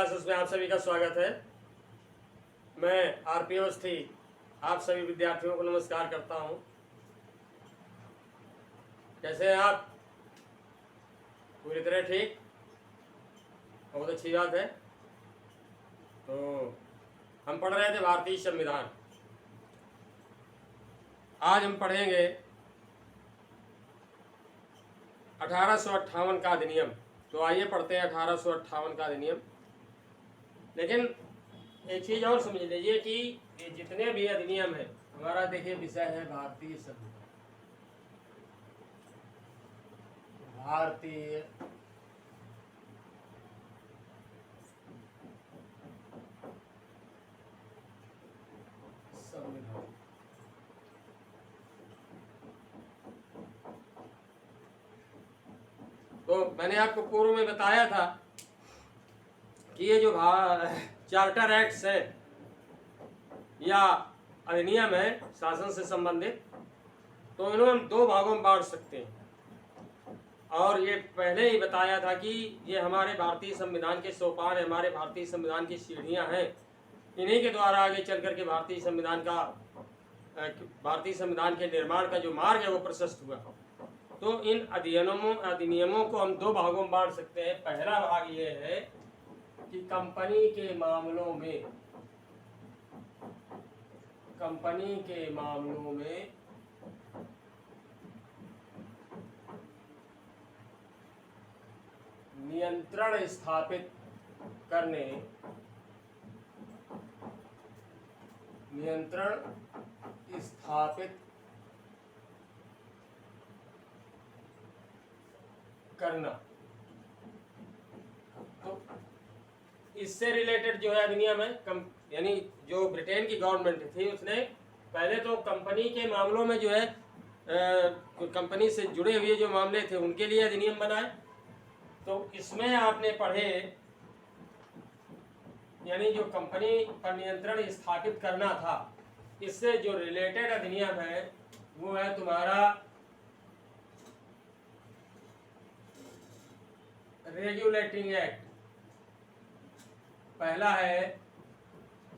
Classes में आप सभी का स्वागत है। मैं आरपी अवस्थी आप सभी विद्यार्थियों को नमस्कार करता हूं। कैसे हैं आप? पूरी तरह ठीक? बहुत अच्छी बात है। तो हम पढ़ रहे थे भारतीय संविधान। आज हम पढ़ेंगे 1858 का अधिनियम। तो आइए पढ़ते हैं 1858 का अधिनियम। लेकिन एक चीज और समझ लीजिए कि ये जितने भी अधिनियम है, हमारा देखिए विषय है भारतीय संविधान। भारतीय संविधान। तो मैंने आपको पूर्व में बताया था कि ये जो चार्टर एक्ट्स है या अधिनियम है शासन से संबंधित, तो इन्हें हम दो भागों में बांट सकते हैं। और ये पहले ही बताया था कि ये हमारे भारतीय संविधान के सोपान, हमारे भारतीय संविधान की सीढ़ियां हैं। इन्हीं के द्वारा आगे चल करके भारतीय संविधान के निर्माण का जो मार्ग है वो प्रशस्त हुआ। तो इन अधिनियमों को हम दो भागों में बांट सकते हैं। पहला भाग ये है कि कंपनी के मामलों में नियंत्रण स्थापित करना। तो इससे रिलेटेड जो है अधिनियम है, यानी जो ब्रिटेन की गवर्नमेंट थी उसने पहले तो कंपनी के मामलों में जो है कंपनी से जुड़े हुए जो मामले थे उनके लिए अधिनियम बनाए। तो इसमें आपने पढ़े, यानी जो कंपनी पर नियंत्रण स्थापित करना था, इससे जो रिलेटेड अधिनियम है वो है तुम्हारा रेगुलेटिंग एक्ट। पहला है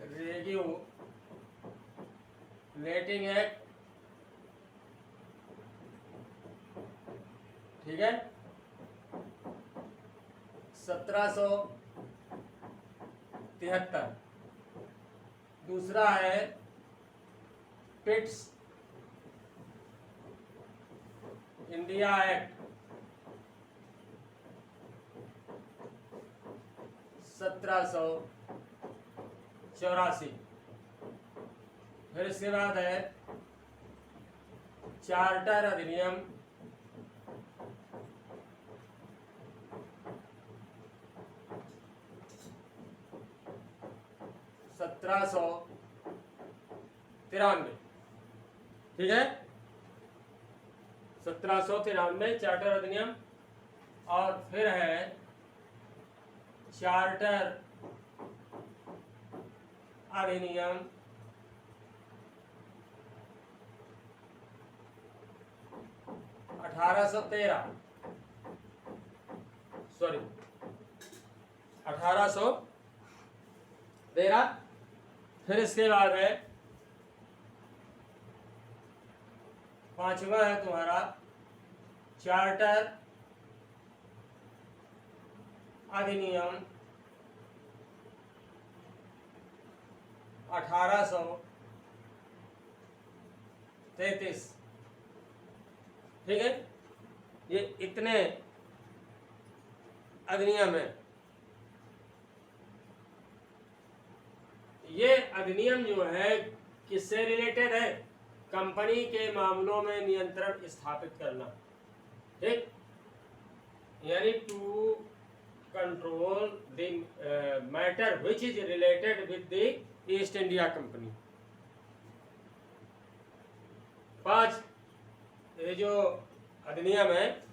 रेगुलेटिंग एक्ट, ठीक है, 1773। दूसरा है पिट्स इंडिया एक्ट, 1784। फिर इसके बाद है चार्टर अधिनियम, 1793, ठीक है, 1793 चार्टर अधिनियम। और फिर है चार्टर अधिनियम 1813। फिर इसके बाद है पांचवा है तुम्हारा चार्टर अधिनियम 1833, ठीक है। ये इतने अधिनियम है। ये अधिनियम जो है किससे रिलेटेड है? कंपनी के मामलों में नियंत्रण स्थापित करना, ठीक, यानी to control the matter which is related with the East India company. 5 ये जो अधिनियम है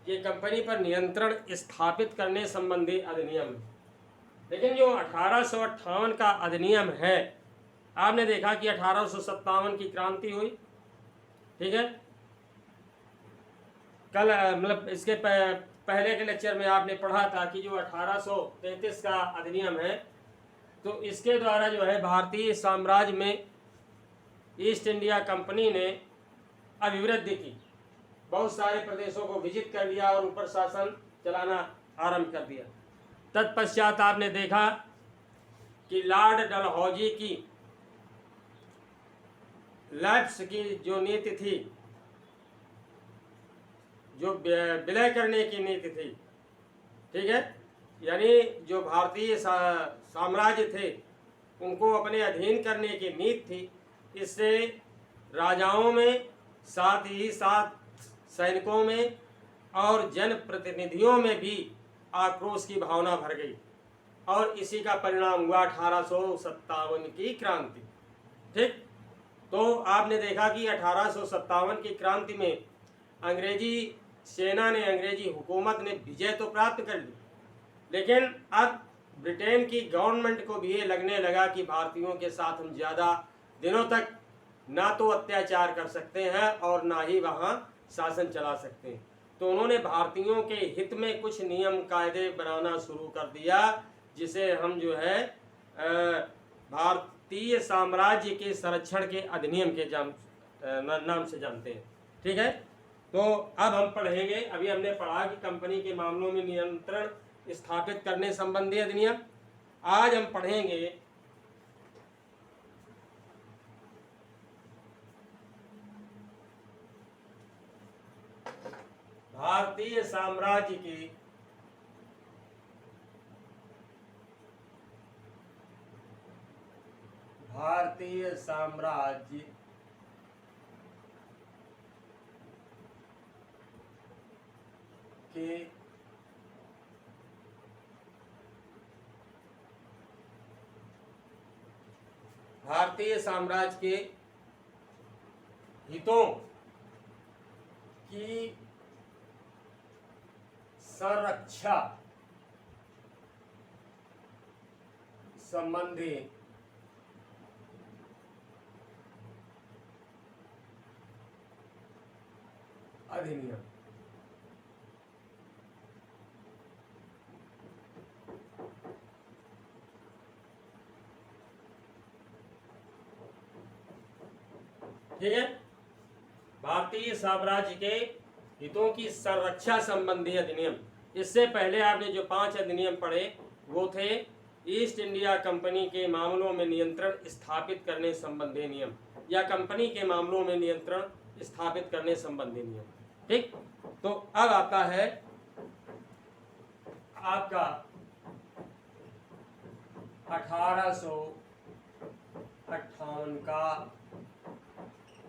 ये कंपनी पर नियंत्रण स्थापित करने संबंधी अधिनियम। लेकिन जो 1858 का अधिनियम है, आपने देखा कि 1857 की क्रांति हुई, ठीक है। कल मतलब इसके पहले के लेक्चर में आपने पढ़ा था कि जो 1833 का अधिनियम है, तो इसके द्वारा जो है भारतीय साम्राज्य में ईस्ट इंडिया कंपनी ने अभिवृद्धि की, बहुत सारे प्रदेशों को विजिट कर लिया और ऊपर शासन चलाना आरंभ कर दिया। तत्पश्चात आपने देखा कि लॉर्ड डलहौजी की लैप्स की जो नीति थी, जो विलय करने की नीति थी, ठीक है, यानी जो भारतीय साम्राज्य थे उनको अपने अधीन करने की नीति थी, इससे राजाओं में, साथ ही साथ सैनिकों में और जनप्रतिनिधियों में भी आक्रोश की भावना भर गई और इसी का परिणाम हुआ 1857 की क्रांति। ठीक, तो आपने देखा कि 1857 की क्रांति में अंग्रेजी सेना ने, अंग्रेजी हुकूमत ने विजय तो प्राप्त कर ली, लेकिन अब ब्रिटेन की गवर्नमेंट को भी ये लगने लगा कि भारतीयों के साथ हम ज़्यादा दिनों तक ना तो अत्याचार कर सकते हैं और ना ही वहाँ शासन चला सकते हैं। तो उन्होंने भारतीयों के हित में कुछ नियम कायदे बनाना शुरू कर दिया, जिसे हम जो है भारतीय साम्राज्य के संरक्षण के अधिनियम के नाम से जानते हैं। ठीक है, तो अब हम पढ़ेंगे, अभी हमने पढ़ा कि कंपनी के मामलों में नियंत्रण स्थापित करने संबंधी अधिनियम। आज हम पढ़ेंगे भारतीय साम्राज्य की के भारतीय साम्राज्य के हितों की संरक्षा संबंधी अधिनियम। ठीक है, भारतीय साम्राज्य के हितों की संरक्षा संबंधी अधिनियम। इससे पहले आपने जो 5 अधिनियम पढ़े वो थे ईस्ट इंडिया कंपनी के मामलों में नियंत्रण स्थापित करने संबंधी नियम, या कंपनी के मामलों में नियंत्रण स्थापित करने संबंधी नियम। ठीक, तो अब आता है आपका 1858 का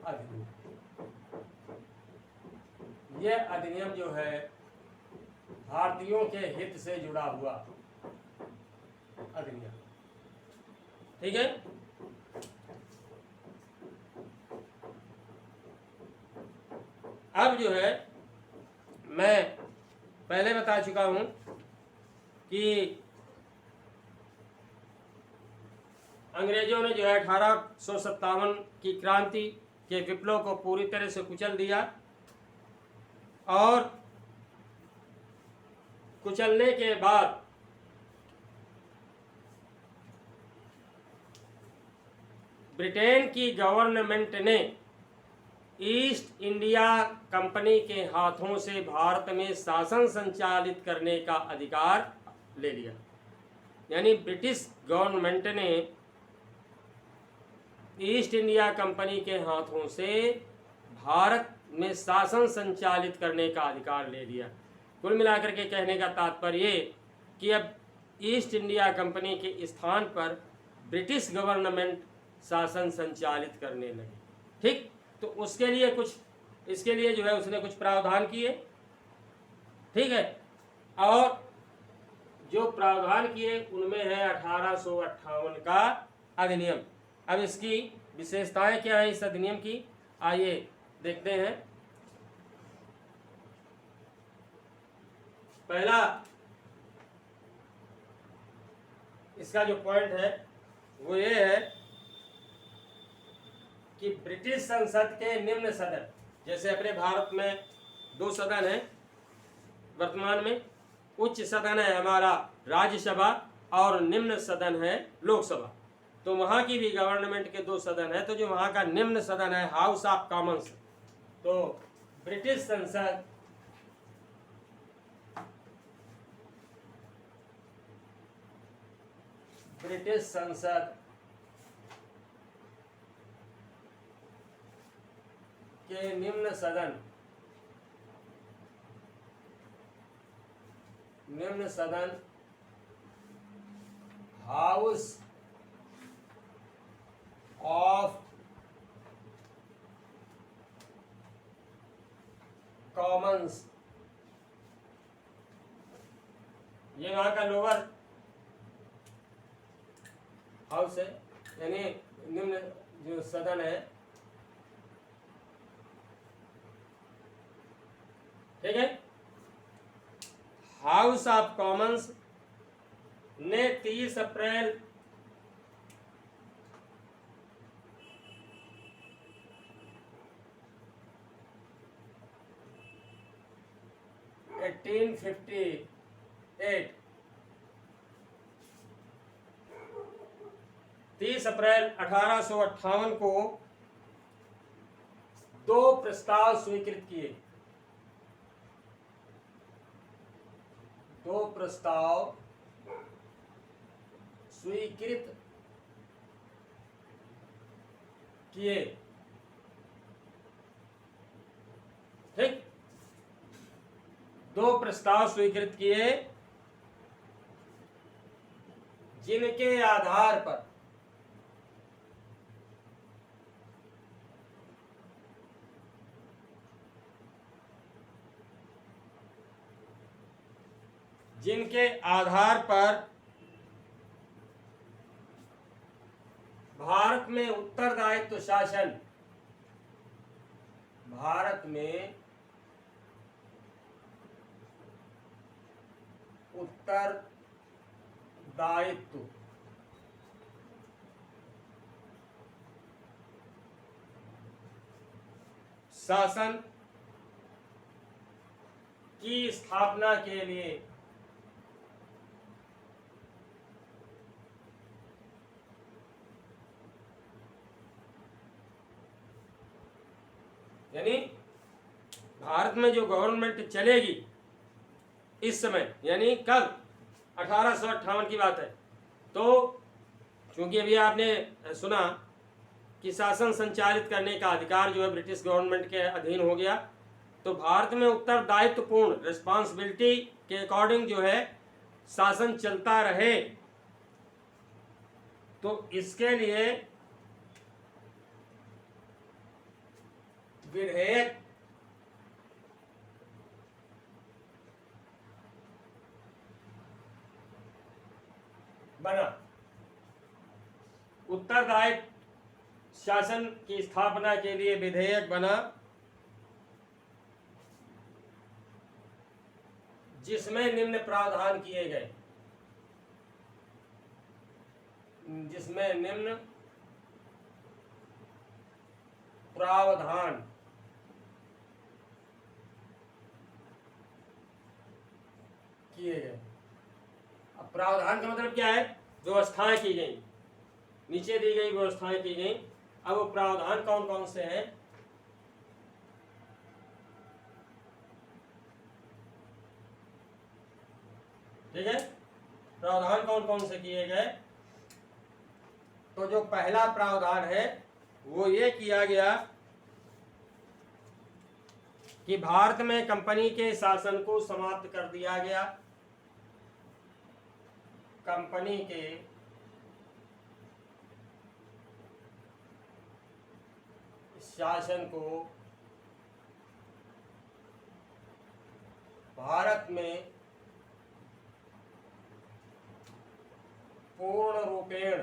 अधिनियम। यह अधिनियम जो है भारतीयों के हित से जुड़ा हुआ अधिनियम। ठीक है, अब जो है मैं पहले बता चुका हूं कि अंग्रेजों ने जो है 1857 की क्रांति के विप्लव को पूरी तरह से कुचल दिया और कुचलने के बाद ब्रिटेन की गवर्नमेंट ने ईस्ट इंडिया कंपनी के हाथों से भारत में शासन संचालित करने का अधिकार ले लिया। यानी ब्रिटिश गवर्नमेंट ने ईस्ट इंडिया कंपनी के हाथों से भारत में शासन संचालित करने का अधिकार ले लिया। कुल मिलाकर के कहने का तात्पर्य कि अब ईस्ट इंडिया कंपनी के स्थान पर ब्रिटिश गवर्नमेंट शासन संचालित करने लगी। ठीक, तो उसके लिए कुछ, इसके लिए जो है उसने कुछ प्रावधान किए। ठीक है, और जो प्रावधान किए उनमें है 1858 का अधिनियम। अब इसकी विशेषताएं क्या है इस अधिनियम की, आइए देखते हैं। पहला इसका जो पॉइंट है वो ये है कि ब्रिटिश संसद के निम्न सदन, जैसे अपने भारत में 2 सदन हैं, वर्तमान में। उच्च सदन है हमारा राज्यसभा और निम्न सदन है लोकसभा। तो वहाँ की भी गवर्नमेंट के 2 सदन है। तो जो वहाँ का निम्न सदन है हाउस ऑफ कॉमन्स, तो ब्रिटिश संसद के निम्न सदन हाउस ऑफ कॉमन्स, ये वहां का लोअर हाउस है, यानी निम्न जो सदन है, ठीक है। हाउस ऑफ कॉमन्स ने 30 अप्रैल 1858 30 अप्रैल 1858 को 2 प्रस्ताव स्वीकृत किए। 2 प्रस्ताव स्वीकृत किए, ठीक। 2 प्रस्ताव स्वीकृत किए जिनके आधार पर भारत में उत्तरदायित्व शासन, भारत में उत्तरदायित्व शासन की स्थापना के लिए यानी भारत में जो गवर्नमेंट चलेगी इस समय, यानी कब 1858 की बात है। तो क्योंकि अभी आपने सुना कि शासन संचालित करने का अधिकार जो है ब्रिटिश गवर्नमेंट के अधीन हो गया, तो भारत में उत्तरदायित्वपूर्ण रिस्पॉन्सिबिलिटी के अकॉर्डिंग जो है शासन चलता रहे, तो इसके लिए विधेयक बना। उत्तरदायित्व शासन की स्थापना के लिए विधेयक बना, जिसमें निम्न प्रावधान किए गए, जिसमें निम्न प्रावधान किए गए। अब प्रावधान का मतलब क्या है? व्यवस्थाएं की गई, नीचे दी गई व्यवस्थाएं की गई। अब वो प्रावधान कौन कौन से हैं? ठीक है, प्रावधान कौन कौन से किए गए? तो जो पहला प्रावधान है वो ये किया गया कि भारत में कंपनी के शासन को समाप्त कर दिया गया। कंपनी के शासन को भारत में पूर्ण रूपेण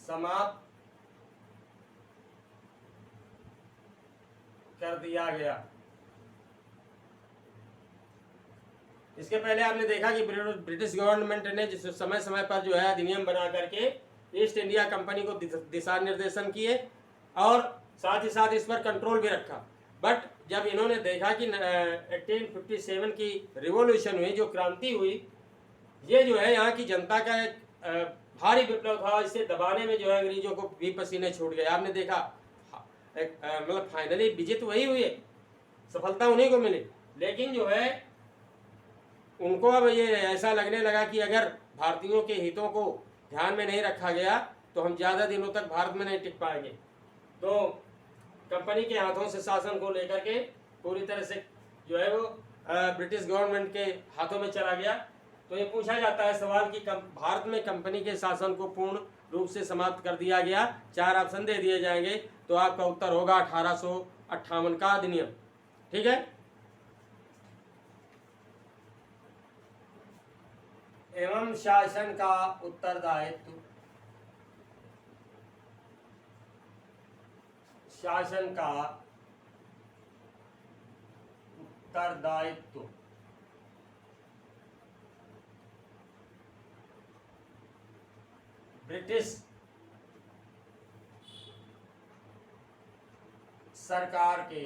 समाप्त कर दिया गया। इसके पहले आपने देखा कि ब्रिटिश गवर्नमेंट ने जिस समय समय पर जो है अधिनियम बना करके ईस्ट इंडिया कंपनी को दिशा निर्देशन किए, और साथ ही साथ इस पर कंट्रोल भी रखा। बट जब इन्होंने देखा कि 1857 की रिवॉल्यूशन हुई, जो क्रांति हुई, ये जो है यहाँ की जनता का एक भारी विप्लव था। इसे दबाने में जो है अंग्रेजों को भी पसीने छूट गए। आपने देखा मतलब फाइनली विजय तो वही हुई, सफलता उन्हीं को मिली, लेकिन जो है उनको अब ये ऐसा लगने लगा कि अगर भारतीयों के हितों को ध्यान में नहीं रखा गया तो हम ज़्यादा दिनों तक भारत में नहीं टिक पाएंगे। तो कंपनी के हाथों से शासन को लेकर के पूरी तरह से जो है वो ब्रिटिश गवर्नमेंट के हाथों में चला गया। तो ये पूछा जाता है सवाल कि भारत में कंपनी के शासन को पूर्ण रूप से समाप्त कर दिया गया। 4 ऑप्शन दे दिए जाएंगे, तो आपका उत्तर होगा 1858 का अधिनियम। ठीक है। एवं शासन का उत्तरदायित्व, शासन का उत्तरदायित्व ब्रिटिश सरकार के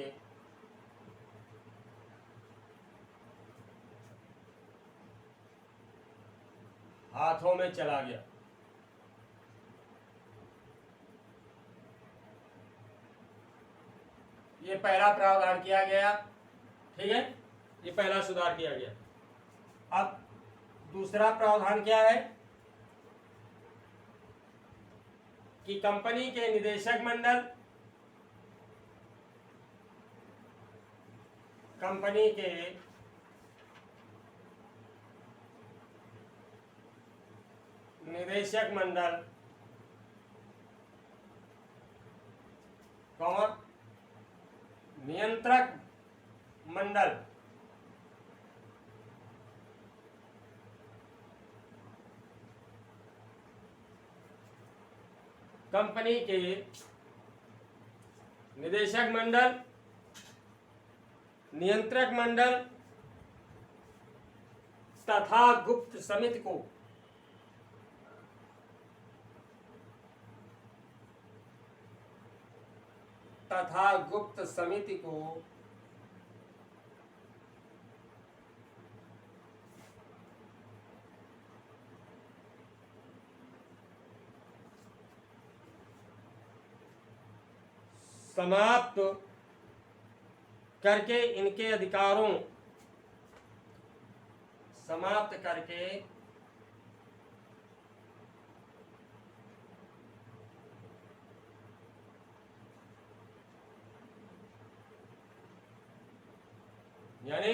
हाथों में चला गया। ये पहला प्रावधान किया गया। ठीक है, ये पहला सुधार किया गया। अब दूसरा प्रावधान क्या है कि कंपनी के निदेशक मंडल, कंपनी के निदेशक मंडल कौन, नियंत्रक मंडल, कंपनी के निदेशक मंडल, नियंत्रक मंडल तथा गुप्त समिति को समाप्त करके इनके अधिकारों, समाप्त करके यानी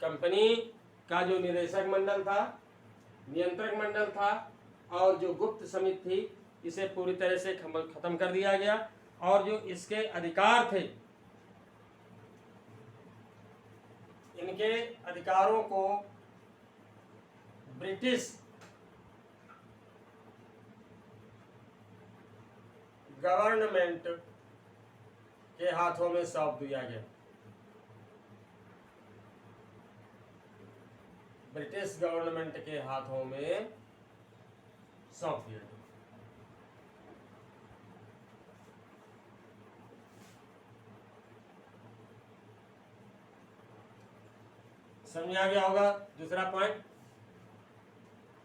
कंपनी का जो निदेशक मंडल था, नियंत्रक मंडल था और जो गुप्त समिति थी, इसे पूरी तरह से खत्म कर दिया गया। और जो इसके अधिकार थे, इनके अधिकारों को ब्रिटिश गवर्नमेंट के हाथों में सौंप दिया गया। ब्रिटिश गवर्नमेंट के हाथों में सौंप दिया गया। समझ आ गया होगा। दूसरा पॉइंट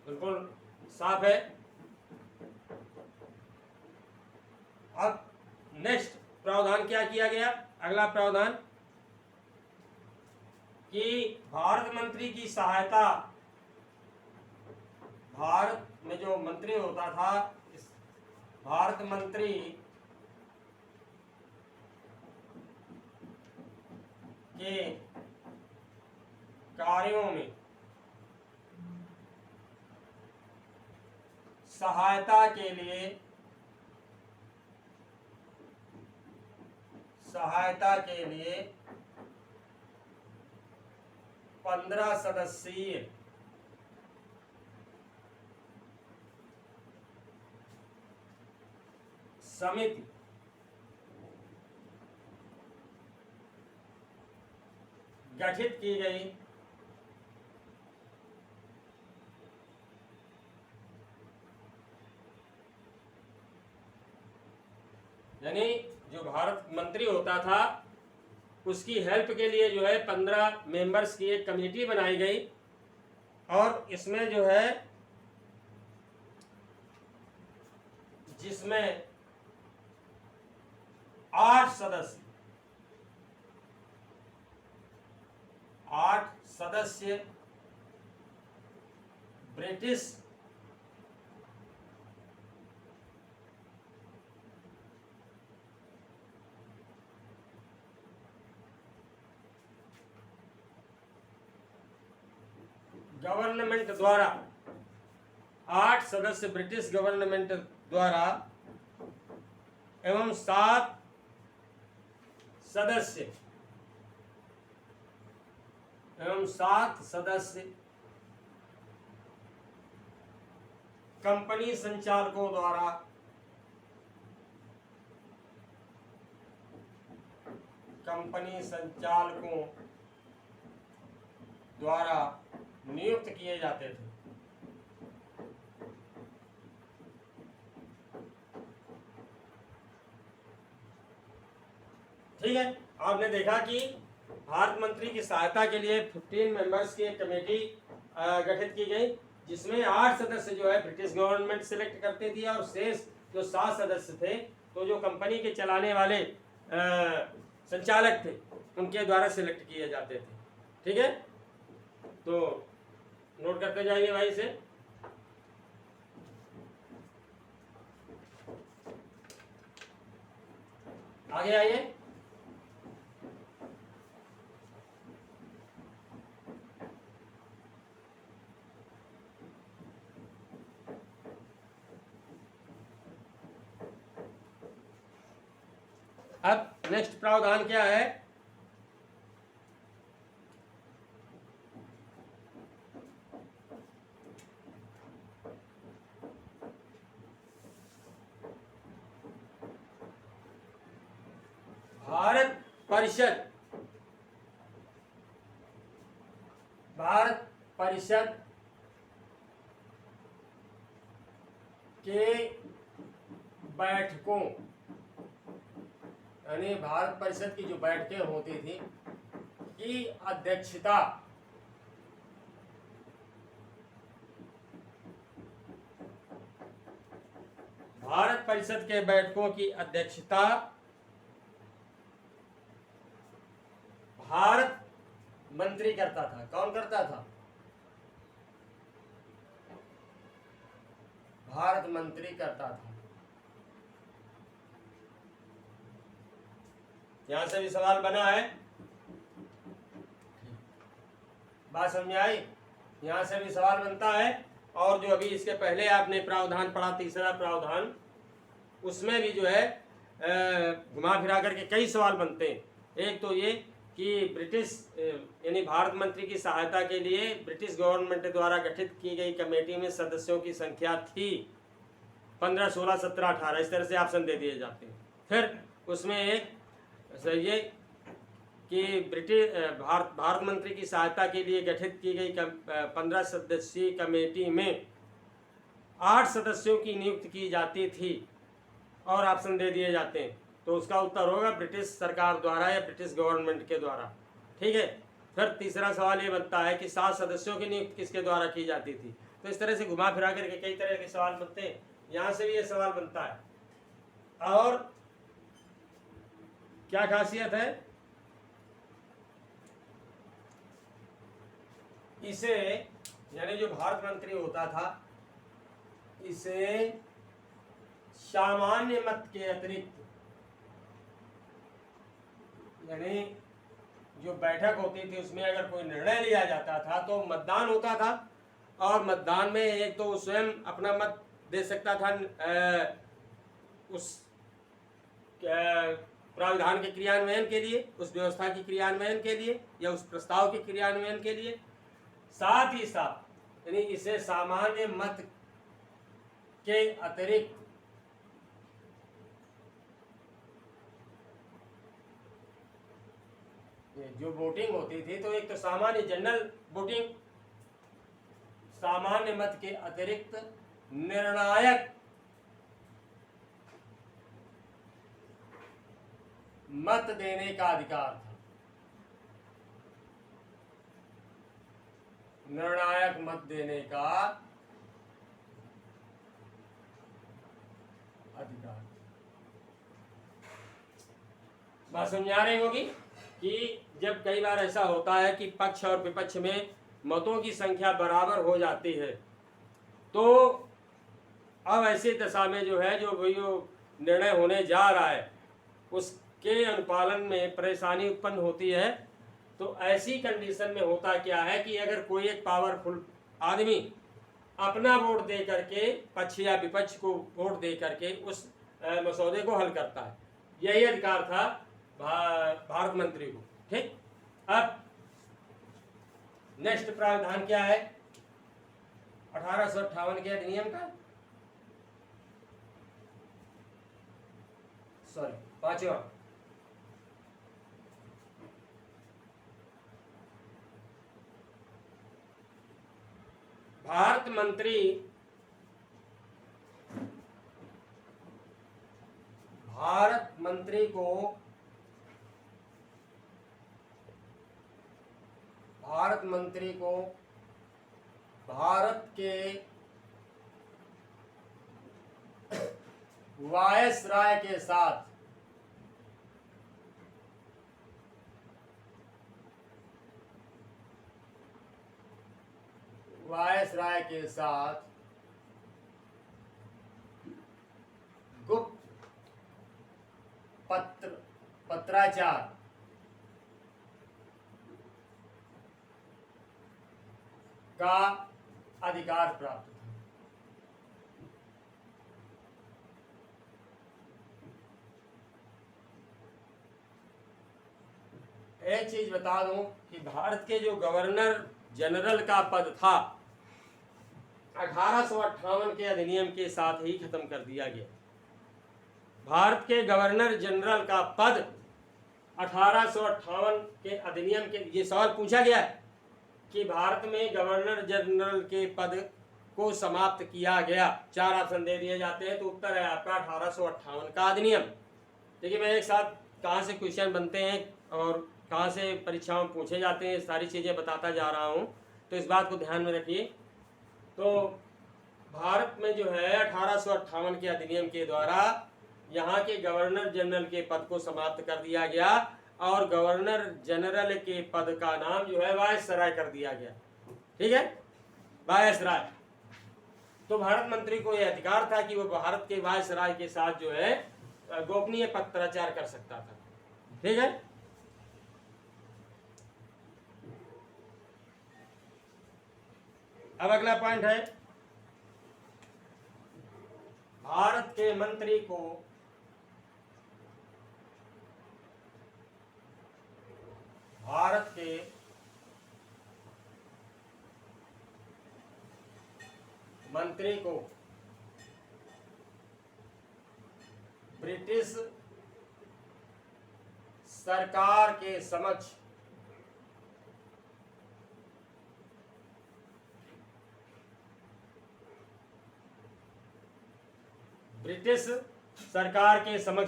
बिल्कुल साफ है। अब नेक्स्ट प्रावधान क्या किया गया, अगला प्रावधान कि भारत मंत्री की सहायता, भारत में जो मंत्री होता था, इस भारत मंत्री के कार्यों में सहायता के लिए 15 सदस्यीय समिति गठित की गई। यानी जो भारत मंत्री होता था उसकी हेल्प के लिए जो है 15 मेंबर्स की एक कमेटी बनाई गई और इसमें जो है जिसमें 8 सदस्य ब्रिटिश गवर्नमेंट द्वारा 8 सदस्य ब्रिटिश गवर्नमेंट द्वारा एवं 7 सदस्य कंपनी संचालकों द्वारा नियुक्त किए जाते थे। ठीक है, आपने देखा कि भारत मंत्री की सहायता के लिए 15 मेंबर्स की एक कमेटी गठित की गई जिसमें 8 सदस्य जो है ब्रिटिश गवर्नमेंट सिलेक्ट करती थी और शेष जो 7 सदस्य थे तो जो कंपनी के चलाने वाले संचालक थे उनके द्वारा सिलेक्ट किए जाते थे। ठीक है, तो नोट करते जाइए भाई से। आगे आइए। अब नेक्स्ट प्रावधान क्या है? भारत परिषद के बैठकों यानी भारत परिषद की जो बैठकें होती थी की अध्यक्षता भारत परिषद के बैठकों की अध्यक्षता भारत मंत्री करता था। कौन करता था? भारत मंत्री करता था। यहां से भी सवाल बना है, बात समझ आई? यहां से भी सवाल बनता है और जो अभी इसके पहले आपने प्रावधान पढ़ा, तीसरा प्रावधान, उसमें भी जो है घुमा फिरा करके कई सवाल बनते हैं। एक तो ये कि ब्रिटिश यानी भारत मंत्री की सहायता के लिए ब्रिटिश गवर्नमेंट द्वारा गठित की गई कमेटी में सदस्यों की संख्या थी 15, 16, 17, 18, इस तरह से ऑप्शन दे दिए जाते हैं। फिर उसमें एक ये कि ब्रिटिश भारत मंत्री की सहायता के लिए गठित की गई 15 सदस्यीय कमेटी में 8 सदस्यों की नियुक्ति की जाती थी और ऑप्शन दे दिए जाते हैं। तो उसका उत्तर होगा ब्रिटिश सरकार द्वारा या ब्रिटिश गवर्नमेंट के द्वारा। ठीक है, फिर तीसरा सवाल ये बनता है कि 7 सदस्यों की नियुक्ति किसके द्वारा की जाती थी। तो इस तरह से घुमा फिरा करके कई तरह के सवाल बनते हैं। यहाँ से भी ये सवाल बनता है। और क्या खासियत है, इसे यानी जो भारत मंत्री होता था इसे सामान्य मत के अतिरिक्त यानी जो बैठक होती थी उसमें अगर कोई निर्णय लिया जाता था तो मतदान होता था और मतदान में एक तो स्वयं अपना मत दे सकता था उस प्रावधान के क्रियान्वयन के लिए, उस व्यवस्था के क्रियान्वयन के लिए या उस प्रस्ताव के क्रियान्वयन के लिए। साथ ही साथ यानी इसे सामान्य मत के अतिरिक्त जो वोटिंग होती थी तो एक तो सामान्य जनरल वोटिंग, सामान्य मत के अतिरिक्त मत देने का अधिकार था, निर्णायक मत देने का अधिकार। बात समझ आ रही होगी कि जब कई बार ऐसा होता है कि पक्ष और विपक्ष में मतों की संख्या बराबर हो जाती है, तो अब ऐसी दशा में जो है जो निर्णय होने जा रहा है उसके अनुपालन में परेशानी उत्पन्न होती है। तो ऐसी कंडीशन में होता क्या है कि अगर कोई एक पावरफुल आदमी अपना वोट दे करके पक्ष या विपक्ष को वोट दे करके उस मसौदे को हल करता है, यही अधिकार था भारत मंत्री को। ठीक, अब नेक्स्ट प्रावधान क्या है 1858 के अधिनियम का, सॉरी पांचवा, भारत मंत्री को भारत के वायसराय के साथ गुप्त पत्राचार का अधिकार प्राप्त था। एक चीज बता दूं कि भारत के जो गवर्नर जनरल का पद था 1858 के अधिनियम के साथ ही खत्म कर दिया गया। भारत के गवर्नर जनरल का पद 1858 के अधिनियम के, ये सवाल पूछा गया है कि भारत में गवर्नर जनरल के पद को समाप्त किया गया, 4 ऑप्शन दे दिए जाते हैं, तो उत्तर है आपका 1858 का अधिनियम। देखिए मैं एक साथ कहाँ से क्वेश्चन बनते हैं और कहाँ से परीक्षाओं में पूछे जाते हैं सारी चीज़ें बताता जा रहा हूँ, तो इस बात को ध्यान में रखिए। तो भारत में जो है 1858 के अधिनियम के द्वारा यहाँ के गवर्नर जनरल के पद को समाप्त कर दिया गया और गवर्नर जनरल के पद का नाम जो है वायसराय कर दिया गया। ठीक है, वायसराय। तो भारत मंत्री को यह अधिकार था कि वो भारत के वायसराय के साथ जो है गोपनीय पत्राचार कर सकता था। ठीक है, अब अगला पॉइंट है भारत के मंत्री को ब्रिटिश सरकार के समक्ष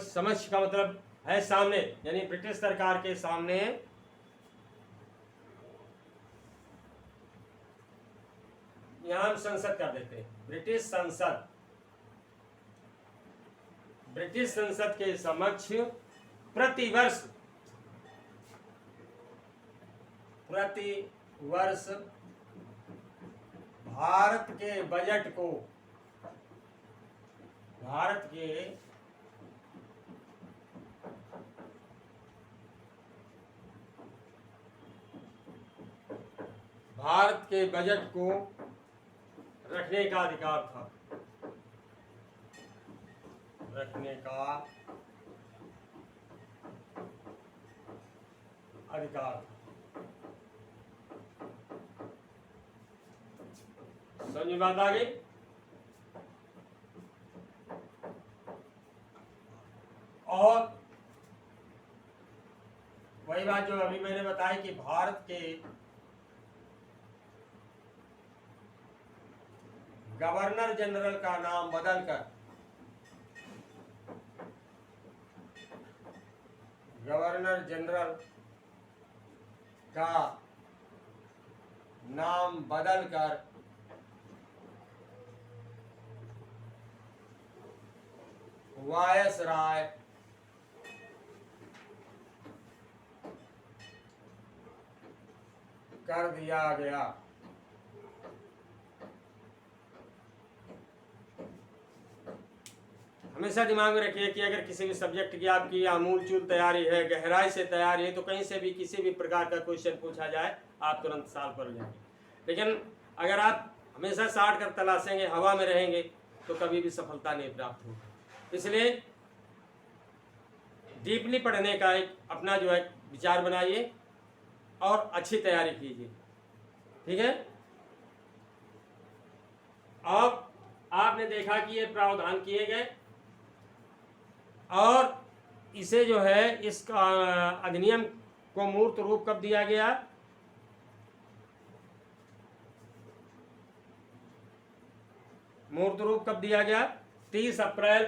समक्ष का मतलब है सामने, यानी ब्रिटिश सरकार के सामने यहां हम संसद कर देते हैं, ब्रिटिश संसद के समक्ष प्रतिवर्ष भारत के बजट को रखने का अधिकार था। समझ बात आ गई। और वही बात जो अभी मैंने बताई कि भारत के गवर्नर जनरल का नाम बदलकर गवर्नर जनरल का नाम बदलकर वायसराय कर दिया गया। हमेशा दिमाग में रखिए कि अगर किसी भी सब्जेक्ट की आपकी आमूल-चूल तैयारी है, गहराई से तैयारी है, तो कहीं से भी किसी भी प्रकार का क्वेश्चन पूछा जाए आप तुरंत सॉल्व कर जाएंगे। लेकिन अगर आप हमेशा शॉर्ट कर तलाशेंगे, हवा में रहेंगे, तो कभी भी सफलता नहीं प्राप्त होगी। इसलिए डीपली पढ़ने का एक अपना जो है विचार बनाइए और अच्छी तैयारी कीजिए, ठीक है। अब आपने देखा कि ये प्रावधान किए गए और इसे जो है इसका अधिनियम को मूर्त रूप कब दिया गया? मूर्त रूप कब दिया गया? 30 अप्रैल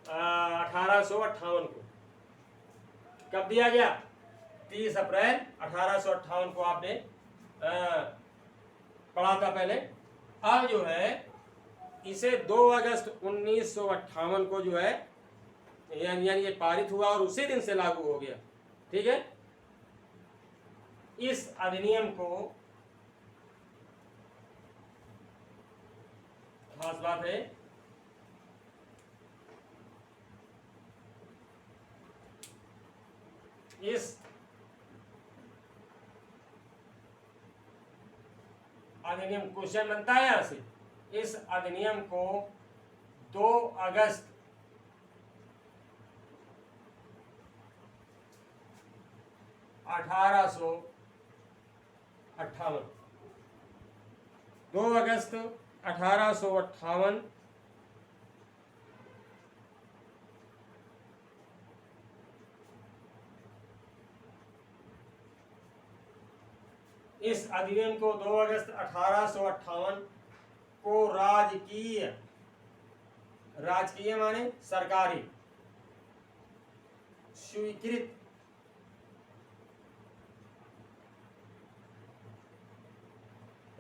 1858 को। कब दिया गया? 30 अप्रैल 1858 को आपने पढ़ा था पहले। अब जो है इसे 2 अगस्त 1958 को जो है यानी ये पारित हुआ और उसी दिन से लागू हो गया, ठीक है। इस अधिनियम को खास बात है इस अधिनियम, क्वेश्चन बनता है यहां से, इस अधिनियम को 2 अगस्त 1858 2 अगस्त 1858 इस अधिनियम को 2 अगस्त 1858 को राजकीय माने सरकारी स्वीकृत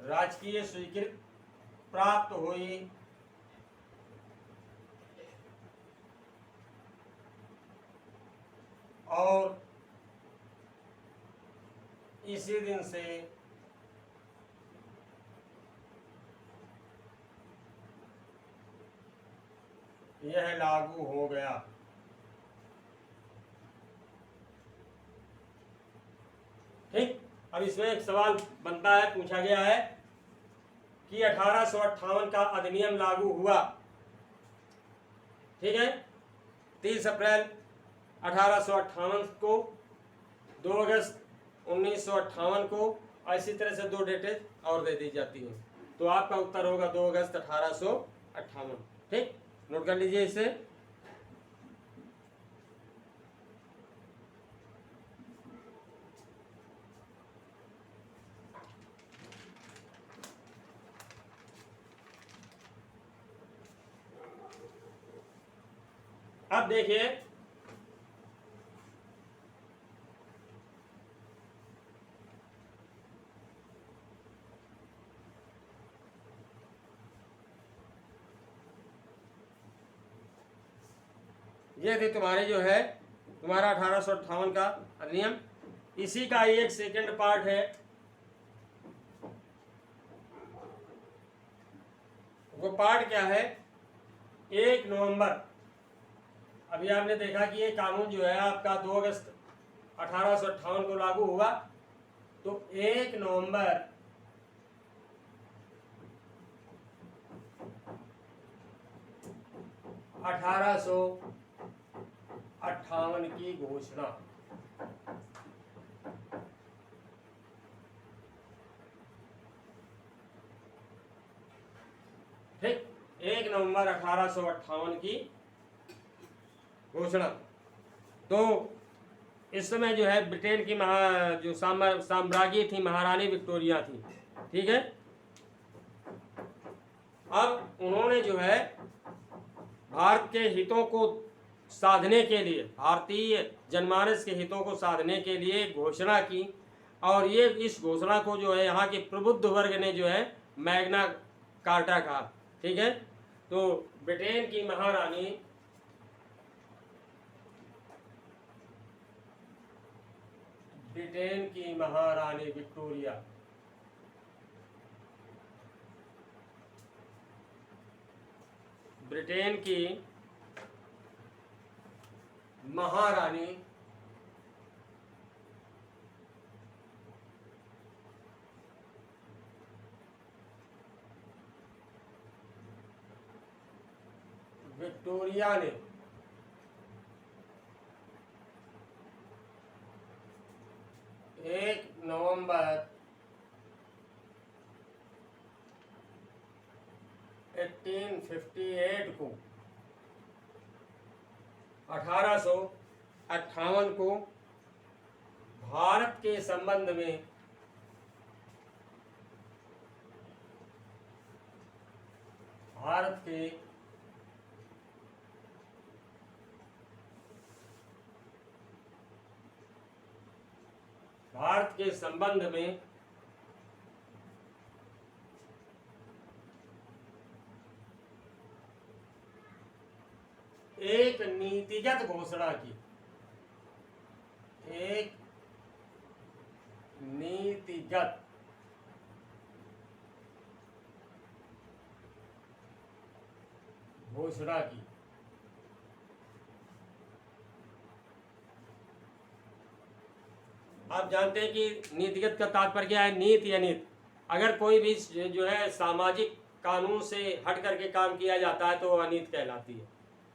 राजकीय स्वीकृति प्राप्त हुई और इसी दिन से यह लागू हो गया। ठीक, अब इसमें एक सवाल बनता है, पूछा गया है कि 1858 का अधिनियम लागू हुआ, ठीक है, 30 अप्रैल 1858 को, 2 अगस्त 1958 को, और इसी तरह से 2 डेटें और दे दी जाती हैं। तो आपका उत्तर होगा 2 अगस्त 1858। ठीक, नोट कर लीजिए इसे। अब देखिए ये थी तुम्हारी जो है तुम्हारा 1858 का अधिनियम। इसी का ही एक सेकंड पार्ट है, वो पार्ट क्या है? 1 नवंबर, अभी आपने देखा कि ये कानून जो है आपका 2 अगस्त 1858 को लागू हुआ, तो 1 नवंबर 1858 की घोषणा। ठीक, 1 नवंबर 1858 की घोषणा। तो इस समय जो है ब्रिटेन की जो साम्राज्ञी थी, महारानी विक्टोरिया थी, ठीक है। अब उन्होंने जो है भारत के हितों को साधने के लिए, भारतीय जनमानस के हितों को साधने के लिए घोषणा की। और ये इस घोषणा को जो है यहाँ के प्रबुद्ध वर्ग ने जो है मैग्ना कार्टा कहा। ठीक है, तो ब्रिटेन की महारानी विक्टोरिया, ब्रिटेन की महारानी विक्टोरिया ने 1 नवंबर 1858 को 1858 को भारत के संबंध में भारत के संबंध में एक नीतिगत घोषणा की, एक नीतिगत घोषणा की। आप जानते हैं कि नीतिगत का तात्पर्य क्या है? नीति या नीति। अगर कोई भी जो है सामाजिक कानून से हट करके काम किया जाता है तो वह अनीति कहलाती है।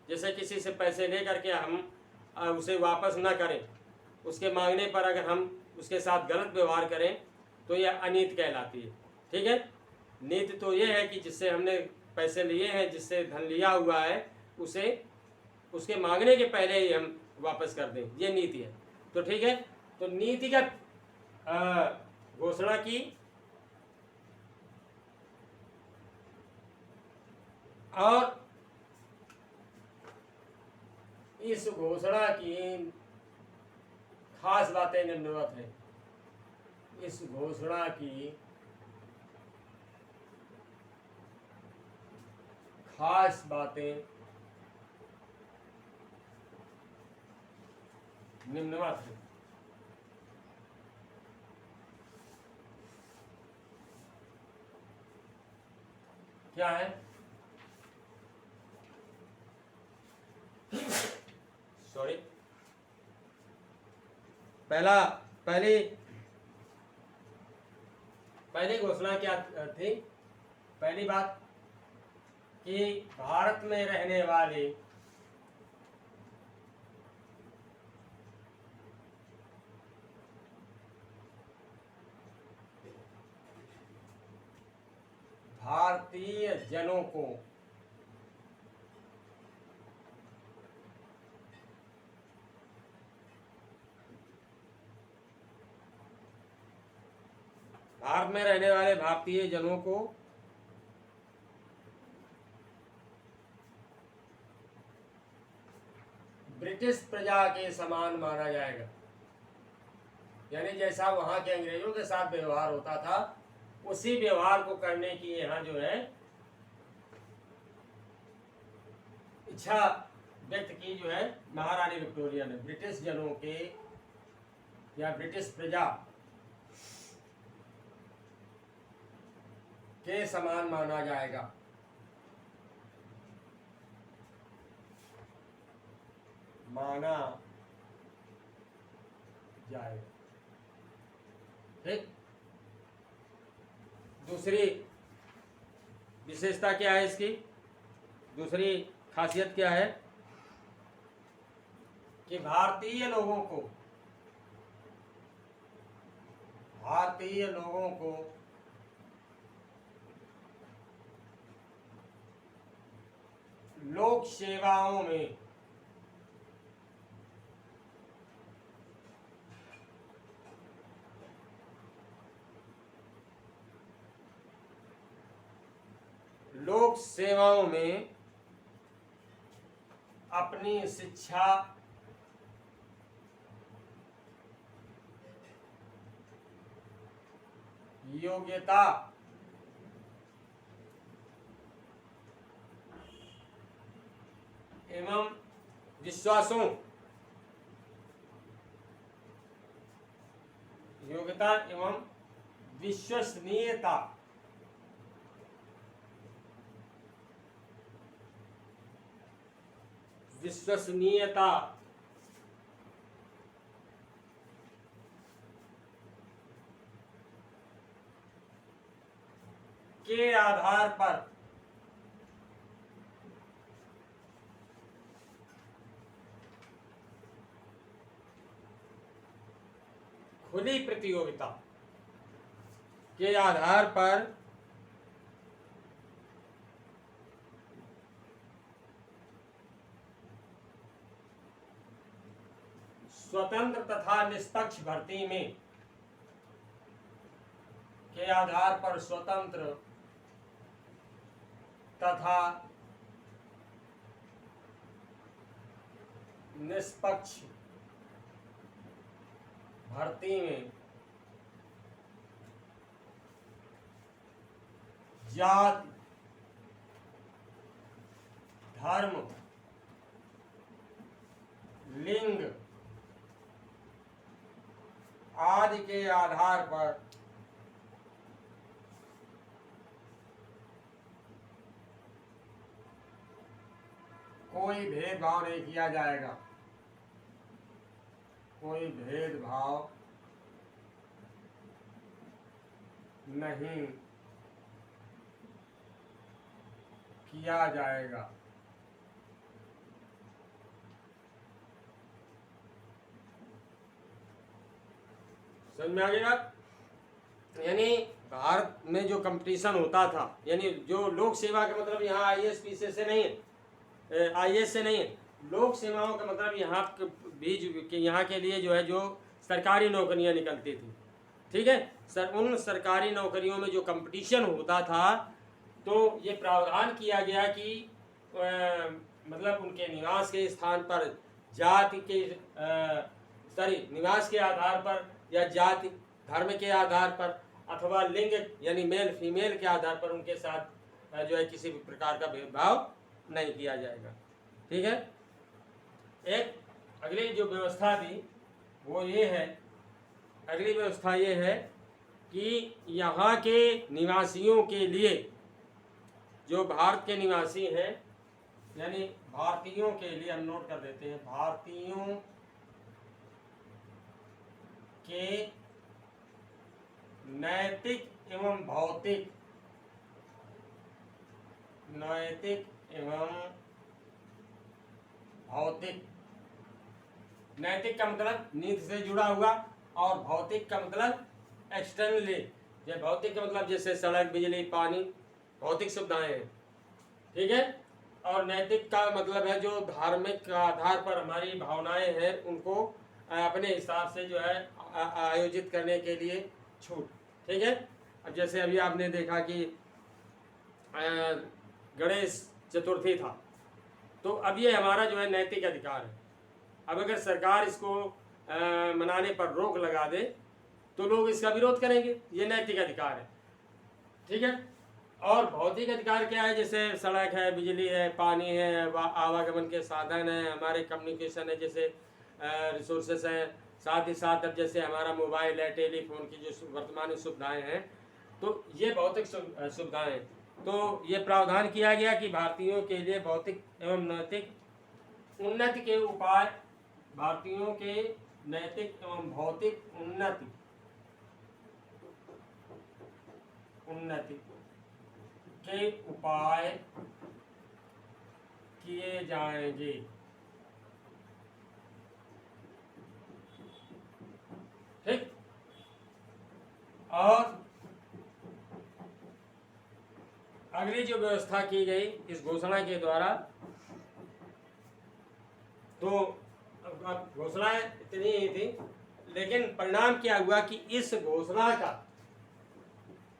जैसे किसी से पैसे ले करके हम उसे वापस ना करें, उसके मांगने पर अगर हम उसके साथ गलत व्यवहार करें तो यह अनीति कहलाती है। ठीक है, नीति तो यह है कि जिससे हमने पैसे लिए हैं, जिससे धन लिया हुआ है, उसे उसके मांगने के पहले ही हम वापस कर दें, ये नीति है। तो ठीक है, तो नीतिगत घोषणा की और इस घोषणा की खास बातें निम्नवत हैं। इस घोषणा की खास बातें निम्नवत हैं। क्या है? सॉरी, पहली घोषणा क्या थी? पहली बात कि भारत में रहने वाले भारतीय जनों को भारत में रहने वाले भारतीय जनों को ब्रिटिश प्रजा के समान माना जाएगा। यानी जैसा वहां के अंग्रेजों के साथ व्यवहार होता था, उसी व्यवहार को करने की यहाँ जो है इच्छा व्यक्त की जो है महारानी विक्टोरिया ने। ब्रिटिश जनों के या ब्रिटिश प्रजा के समान माना जाएगा। माना जाएगा। ठीक, दूसरी विशेषता क्या है इसकी? दूसरी खासियत क्या है? कि भारतीय लोगों को लोक सेवाओं में अपनी शिक्षा योग्यता एवं विश्वासों योग्यता एवं विश्वसनीयता विश्वसनीयता के आधार पर खुली प्रतियोगिता के आधार पर स्वतंत्र तथा निष्पक्ष भर्ती में के आधार पर स्वतंत्र तथा निष्पक्ष भर्ती में जाति धर्म लिंग आदि के आधार पर कोई भेदभाव नहीं किया जाएगा। कोई भेदभाव नहीं किया जाएगा। समझ में आ गई बात? यानी भारत में जो कंपटीशन होता था, यानी जो लोक सेवा का मतलब यहाँ आईएएस पीसीएस से नहीं है, आईएएस से नहीं है, लोक सेवाओं का मतलब यहाँ भी यहाँ के लिए जो है जो सरकारी नौकरियाँ निकलती थी, ठीक है सर। उन सरकारी नौकरियों में जो कंपटीशन होता था तो ये प्रावधान किया गया कि मतलब उनके निवास के स्थान पर जाति के निवास के आधार पर या जाति धर्म के आधार पर अथवा लिंग यानी मेल फीमेल के आधार पर उनके साथ जो है किसी भी प्रकार का भेदभाव नहीं किया जाएगा, ठीक है। एक अगली जो व्यवस्था थी वो ये है, अगली व्यवस्था ये है कि यहाँ के निवासियों के लिए, जो भारत के निवासी हैं यानी भारतीयों के लिए, हम नोट कर देते हैं, भारतीयों के नैतिक एवं भौतिक नैतिक का मतलब नीति से जुड़ा हुआ और भौतिक का मतलब एक्सटर्नली। जैसे भौतिक का मतलब जैसे सड़क बिजली पानी भौतिक सुविधाएं हैं, ठीक है। और नैतिक का मतलब है जो धार्मिक आधार पर हमारी भावनाएं हैं उनको अपने हिसाब से जो है आयोजित करने के लिए छूट, ठीक है। अब जैसे अभी आपने देखा कि गणेश चतुर्थी था, तो अब ये हमारा जो है नैतिक अधिकार है। अब अगर सरकार इसको मनाने पर रोक लगा दे तो लोग इसका विरोध करेंगे, ये नैतिक अधिकार है, ठीक है। और भौतिक अधिकार क्या है? जैसे सड़क है, बिजली है, पानी है, आवागमन के साधन है, हमारे कम्युनिकेशन है, जैसे रिसोर्सेस हैं, साथ ही साथ अब जैसे हमारा मोबाइल है, टेलीफोन की जो वर्तमान सुविधाएं हैं, तो ये भौतिक सुविधाएं हैं। तो ये प्रावधान किया गया कि भारतीयों के लिए भौतिक एवं नैतिक उन्नति के उपाय, भारतीयों के नैतिक एवं भौतिक उन्नति के उपाय किए जाएंगे, ठीक। और अगली जो व्यवस्था की गई इस घोषणा के द्वारा, तो घोषणा इतनी ही थी, लेकिन परिणाम क्या हुआ कि इस घोषणा का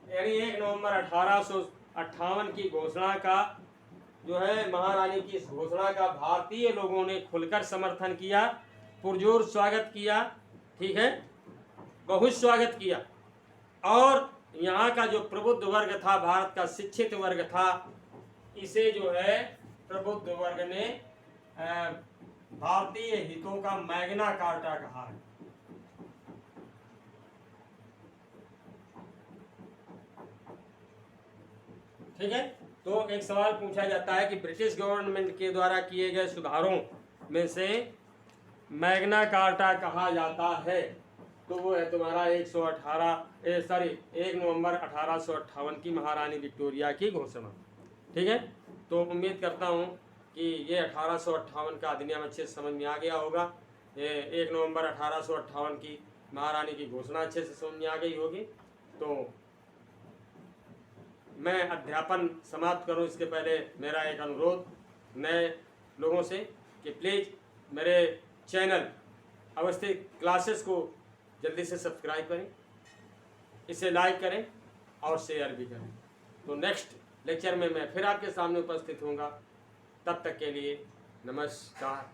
यानी 1 नवंबर 1858 की घोषणा का जो है महारानी की इस घोषणा का भारतीय लोगों ने खुलकर समर्थन किया, पुरजोर स्वागत किया, ठीक है, बहुत स्वागत किया। और यहाँ का जो प्रबुद्ध वर्ग था, भारत का शिक्षित वर्ग था, इसे जो है प्रबुद्ध वर्ग ने भारतीय हितों का मैग्ना कार्टा कहा है। ठीक है, तो एक सवाल पूछा जाता है कि ब्रिटिश गवर्नमेंट के द्वारा किए गए सुधारों में से मैग्ना कार्टा कहा जाता है, तो वो है तुम्हारा 1 नवंबर 1858 की महारानी विक्टोरिया की घोषणा। ठीक है, तो उम्मीद करता हूँ कि ये 1858 का अधिनियम अच्छे से समझ में आ गया होगा। 1 नवंबर 1858 की महारानी की घोषणा अच्छे से समझ में आ गई होगी। तो मैं अध्यापन समाप्त करूं इसके पहले मेरा एक अनुरोध नए लोगों से कि प्लीज़ मेरे चैनल अवस्थित क्लासेस को जल्दी से सब्सक्राइब करें, इसे लाइक करें और शेयर भी करें। तो नेक्स्ट लेक्चर में मैं फिर आपके सामने उपस्थित होऊंगा। तब तक के लिए नमस्कार।